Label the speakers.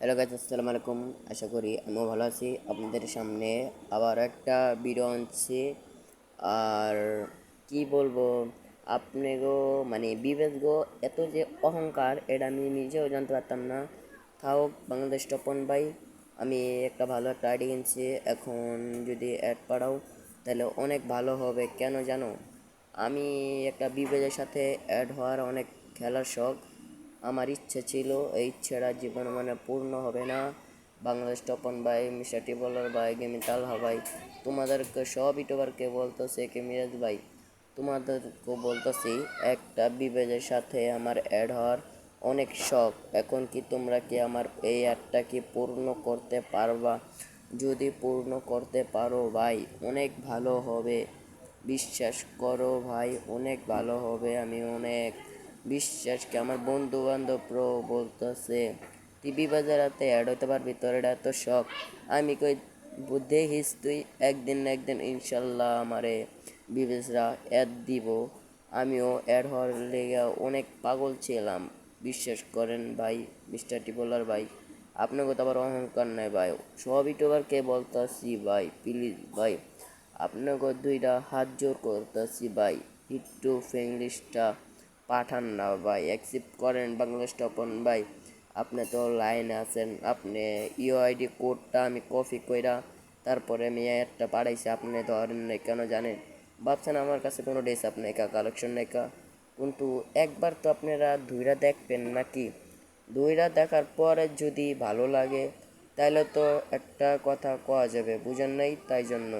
Speaker 1: Hello guys, আসসালামু আলাইকুম। আশা করি আমিও ভালো আছি। আপনাদের সামনে আবার একটা ভিডিও আনছি। আর কি বলবো, আপনি গো মানে বিবেক গো, এত যে অহংকার এটা আমি নিজেও জানতে পারতাম না। তাও বাংলাদেশ টপন ভাই, আমি একটা ভালো একটা আইডি কিনছি। এখন যদি অ্যাড পাঠাও তাহলে অনেক ভালো হবে। কেন জানো, আমি একটা বিবেকের সাথে অ্যাড হওয়ার অনেক খেলার শখ। আমার ইচ্ছে ছিল, এই ইচ্ছেটা জীবনে মানে পূর্ণ হবে না। বাংলাদেশ টপন ভাই, মিস্টার টিবলার ভাই, গেমিং তালহা ভাই, তোমাদেরকে সব ইউটিউবারকে বলতেছে কি মিরাজ ভাই, তোমাদেরকে বলতেছি একটা বিবেজের সাথে আমার অ্যাড হওয়ার অনেক শখ। এখন কি তোমরা কি আমার এই অ্যাডটা কি পূর্ণ করতে পারবা? যদি পূর্ণ করতে পারো ভাই, অনেক ভালো হবে। বিশ্বাস করো ভাই, অনেক ভালো হবে। আমি অনেক বিশ্বাস কি আমার বন্ধু বান্ধবরাও বলতেছে টিভি বাজারাতে অ্যাড হইতে পারবি, তোর এটা এত শখ। আমি কই দেখিস তুই, একদিন না একদিন ইনশাল্লাহ আমারে বিবেচরা অ্যাড দিব। আমিও অ্যাড হওয়ার লেগে অনেক পাগল ছিলাম। বিশ্বাস করেন ভাই, মিস্টার টিপলার ভাই, আপনাকে তো আবার অহংকার নাই ভাই। সব ইউটিউবারকে বলতাছি ভাই, প্লিজ ভাই, আপনাকে দুইটা হাত জোর করতেছি ভাই, একটু ফ্রেন্ডলিশটা পাঠান না ভাই, অ্যাকসেপ্ট করেন বাংলাদেশ টপন ভাই। আপনি তো লাইনে আছেন, আপনি ইউআইডি কোডটা আমি কপি কইরা তারপরে আমি একটা পাঠাইছি, আপনি ধরেন নাই কেন জানেন? ভাবছেন আমার কাছে কোনো ড্রেস নেই কা, কালেকশন নেই কা, কিন্তু একবার তো আপনারা ধুইরা দেখবেন নাকি? ধুইরা দেখার পরে যদি ভালো লাগে তাহলে তো একটা কথা কওয়া যাবে, বুঝেন নাই? তাই জন্য